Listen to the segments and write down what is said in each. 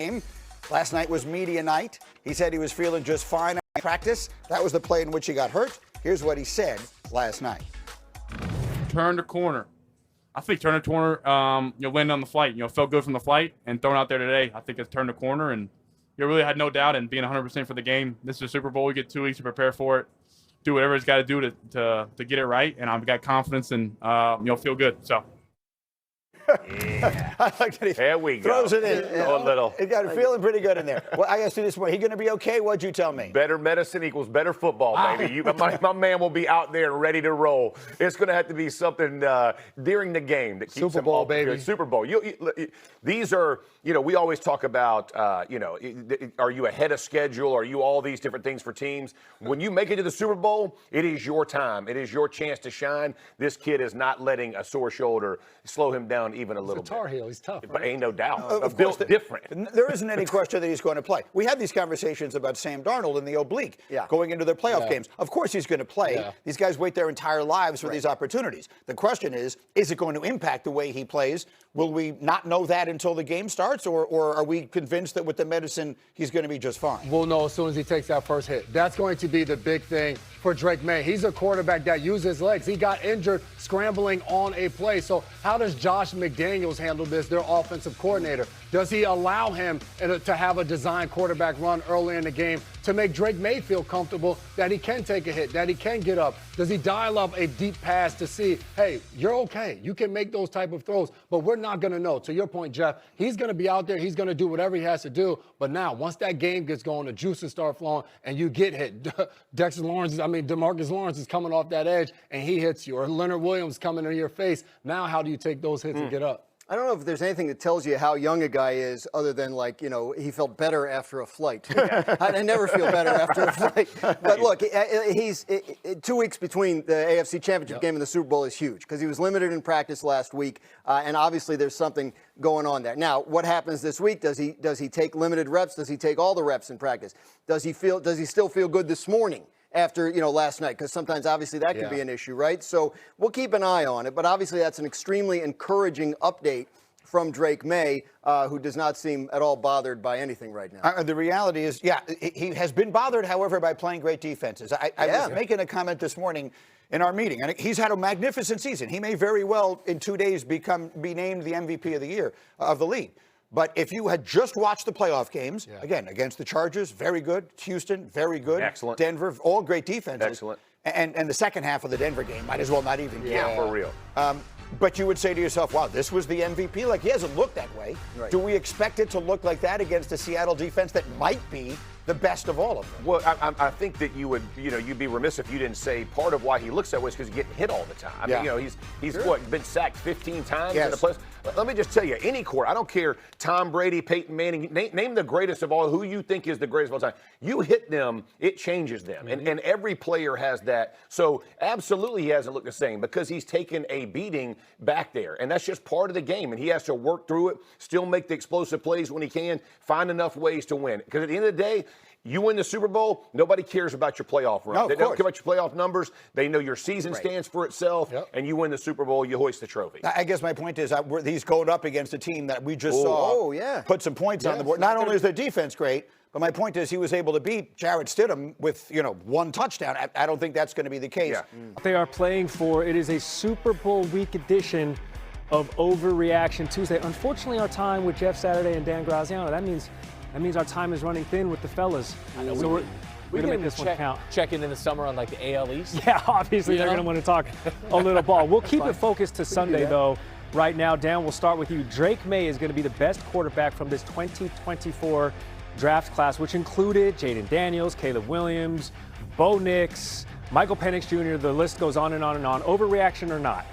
game. Last night was media night. He said he was feeling just fine in practice. That was the play in which he got hurt. Here's what he said last night. Turn the corner. I think turn the corner, landing on the flight. Felt good from the flight and thrown out there today. I think it's turned the corner, and you really had no doubt in being 100% for the game. This is a Super Bowl. We get 2 weeks to prepare for it. Do whatever it's got to do to get it right, and I've got confidence and feel good. So. Yeah. I like that he there we throws go. It in. A little. He got feeling pretty good in there. Well, I asked you this morning. He going to be okay? What'd you tell me? Better medicine equals better football, baby. My man will be out there and ready to roll. It's going to have to be something during the game that keeps Super Bowl, baby. Super Bowl. These are, we always talk about, are you ahead of schedule? Are you all these different things for teams? When you make it to the Super Bowl, it is your time. It is your chance to shine. This kid is not letting a sore shoulder slow him down even a little bit. He's a Tar Heel. He's tough, right? But ain't no doubt. Of Built course, different. There isn't any question that he's going to play. We had these conversations about Sam Darnold in the oblique going into their playoff games. Of course he's going to play. Yeah. These guys wait their entire lives for these opportunities. The question is it going to impact the way he plays? Will we not know that until the game starts, or are we convinced that with the medicine he's going to be just fine? We'll know as soon as he takes that first hit. That's going to be the big thing for Drake Maye. He's a quarterback that uses his legs. He got injured scrambling on a play. So how does Josh McDaniels handle this, their offensive coordinator? Does he allow him to have a designed quarterback run early in the game to make Drake Maye feel comfortable that he can take a hit, that he can get up? Does he dial up a deep pass to see, hey, you're okay. You can make those type of throws, but we're not going to know. To your point, Jeff, he's going to be out there. He's going to do whatever he has to do. But now, once that game gets going, the juices start flowing, and you get hit. DeMarcus Lawrence is coming off that edge, and he hits you. Or Leonard Williams coming in your face. Now, how do you take those hits and get up? I don't know if there's anything that tells you how young a guy is other than, he felt better after a flight. I never feel better after a flight. But look, he's 2 weeks between the AFC Championship game and the Super Bowl is huge because he was limited in practice last week, and obviously there's something going on there. Now, what happens this week? Does he take limited reps? Does he take all the reps in practice? Does he still feel good this morning? After, last night, because sometimes obviously that could be an issue, right? So we'll keep an eye on it, but obviously that's an extremely encouraging update from Drake Maye, who does not seem at all bothered by anything right now. The reality is, he has been bothered, however, by playing great defenses. I was making a comment this morning in our meeting, and he's had a magnificent season. He may very well, in 2 days, be named the MVP of the year, of the league. But if you had just watched the playoff games, again, against the Chargers, very good. Houston, very good. Excellent. Denver, all great defenses. Excellent. And the second half of the Denver game might as well not even count. Yeah, for real. But you would say to yourself, wow, this was the MVP? Like, he hasn't looked that way. Right. Do we expect it to look like that against a Seattle defense that might be the best of all of them? Well, I think that you'd be remiss if you didn't say part of why he looks that way is because he gets hit all the time. I mean, he's been sacked 15 times in the playoffs. Let me just tell you, any court, I don't care, Tom Brady, Peyton Manning, name the greatest of all, who you think is the greatest of all time. You hit them, it changes them. And every player has that. So absolutely he hasn't looked the same because he's taken a beating back there. And that's just part of the game. And he has to work through it, still make the explosive plays when he can, find enough ways to win. Because at the end of the day, you win the Super Bowl, nobody cares about your playoff run. They don't care about your playoff numbers. They know your season stands for itself, and you win the Super Bowl, you hoist the trophy. I guess my point is he's going up against a team that we just saw put some points on the board. Not only is their defense great, but my point is he was able to beat Jarrett Stidham with, one touchdown. I don't think that's going to be the case. They are playing for, it is a Super Bowl week edition of Overreaction Tuesday. Unfortunately, our time with Jeff Saturday and Dan Graziano, that means our time is running thin with the fellas. So we're going to make this one count. Check in the summer on the AL East. Yeah, obviously they're going to want to talk a little ball. We'll keep it focused to Sunday, though. Right now, Dan, we'll start with you. Drake Maye is going to be the best quarterback from this 2024 draft class, which included Jaden Daniels, Caleb Williams, Bo Nix, Michael Penix Jr. The list goes on and on and on. Overreaction or not?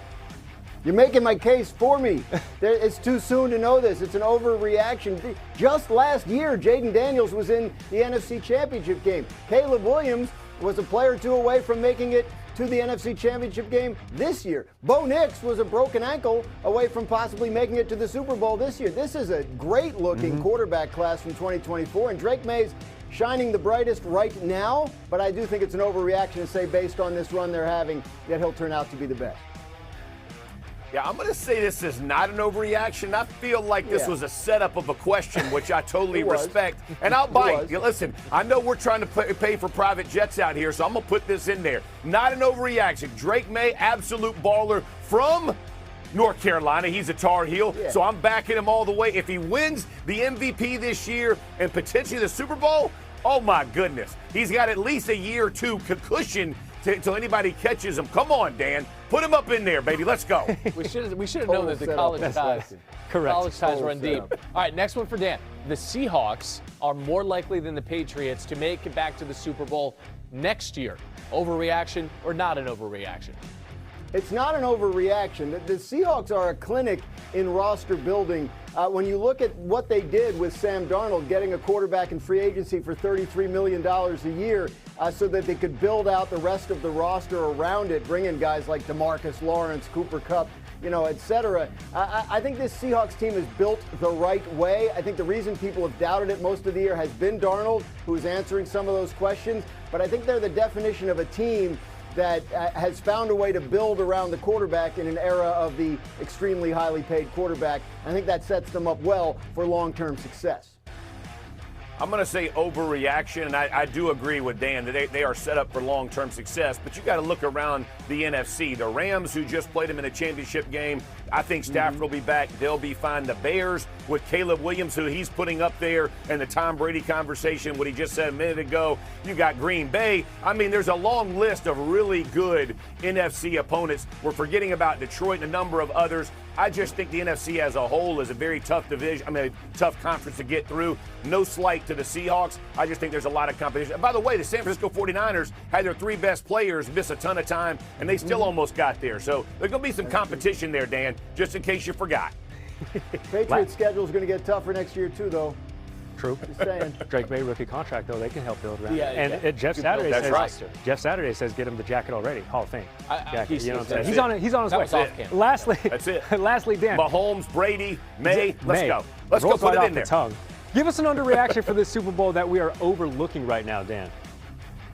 You're making my case for me. It's too soon to know this. It's an overreaction. Just last year, Jaden Daniels was in the NFC Championship game. Caleb Williams was a player or two away from making it to the NFC Championship game this year. Bo Nix was a broken ankle away from possibly making it to the Super Bowl this year. This is a great-looking quarterback class from 2024, and Drake Maye's shining the brightest right now, but I do think it's an overreaction to say, based on this run they're having, that he'll turn out to be the best. Yeah, I'm going to say this is not an overreaction. I feel like this was a setup of a question, which I totally respect. And I'll bite. Listen, I know we're trying to pay for private jets out here, so I'm going to put this in there. Not an overreaction. Drake Maye, absolute baller from North Carolina. He's a Tar Heel, so I'm backing him all the way. If he wins the MVP this year and potentially the Super Bowl, oh my goodness. He's got at least a year or two cushion till anybody catches him. Come on, Dan. Put him up in there, baby. Let's go. We should have known that the college ties. Correct. College ties run deep. All right, next one for Dan. The Seahawks are more likely than the Patriots to make it back to the Super Bowl next year. Overreaction or not an overreaction? It's not an overreaction. The Seahawks are a clinic in roster building. When you look at what they did with Sam Darnold, getting a quarterback in free agency for $33 million a year so that they could build out the rest of the roster around it, bring in guys like DeMarcus Lawrence, Cooper Kupp, et cetera. I think this Seahawks team is built the right way. I think the reason people have doubted it most of the year has been Darnold, who is answering some of those questions. But I think they're the definition of a team that has found a way to build around the quarterback in an era of the extremely highly paid quarterback. I think that sets them up well for long-term success. I'm going to say overreaction, and I do agree with Dan that they are set up for long-term success, but you got to look around the NFC. The Rams, who just played them in a championship game, I think Stafford will be back. They'll be fine. The Bears with Caleb Williams, who he's putting up there, and the Tom Brady conversation, what he just said a minute ago. You got Green Bay. I mean, there's a long list of really good NFC opponents. We're forgetting about Detroit and a number of others. I just think the NFC as a whole is a very tough division. A tough conference to get through. No slight to the Seahawks. I just think there's a lot of competition. And by the way, the San Francisco 49ers had their three best players miss a ton of time, and they still almost got there. So there's going to be some competition there, Dan, just in case you forgot. Patriots' schedule is going to get tougher next year, too, though. True. Just saying. Drake Maye rookie contract, though, they can help build around. Yeah, and Jeff Saturday says get him the jacket already. Hall of Fame. Jacket, you know what I'm saying? He's on his way. Lastly, that's it. Lastly, Dan. Mahomes, Brady, May. Let's go. Let's Rolls go put right it in off there. the tongue. Give us an underreaction for this Super Bowl that we are overlooking right now, Dan.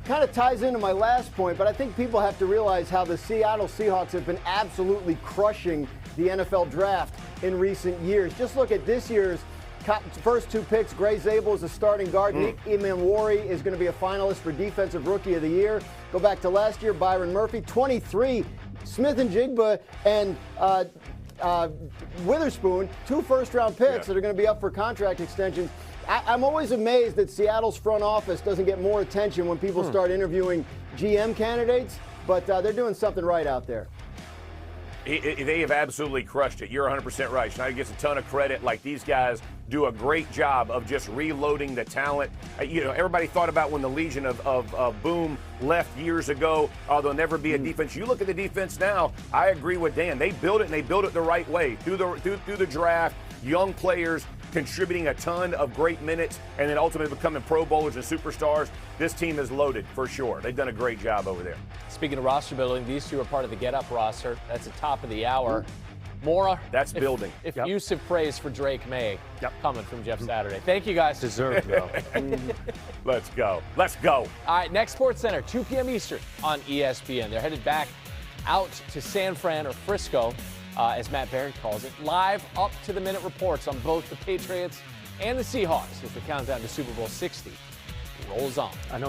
Kind of ties into my last point, but I think people have to realize how the Seattle Seahawks have been absolutely crushing the NFL draft in recent years. Just look at this year's first two picks. Gray Zabel is a starting guard. Nick Imamwari is going to be a finalist for Defensive Rookie of the Year. Go back to last year, Byron Murphy, 23. Smith and Jigba and Witherspoon, two first-round picks that are going to be up for contract extensions. I'm always amazed that Seattle's front office doesn't get more attention when people start interviewing GM candidates, but they're doing something right out there. They have absolutely crushed it. You're 100% right. Schneider gets a ton of credit. Like, these guys do a great job of just reloading the talent. Everybody thought about when the Legion of Boom left years ago, there'll never be a defense. You look at the defense now, I agree with Dan. They built it, and they built it the right way. Through the draft, young players contributing a ton of great minutes, and then ultimately becoming Pro Bowlers and superstars. This team is loaded for sure. They've done a great job over there. Speaking of roster building, these two are part of the Get Up roster. That's the top of the hour. More. That's building. Effusive praise for Drake Maye coming from Jeff Saturday. Thank you, guys. Deserved, though. Let's go. Let's go. All right, next Sports Center, 2 p.m. Eastern on ESPN. They're headed back out to San Fran or Frisco, as Matt Barry calls it, live up-to-the-minute reports on both the Patriots and the Seahawks as the countdown to Super Bowl 60 rolls on. I know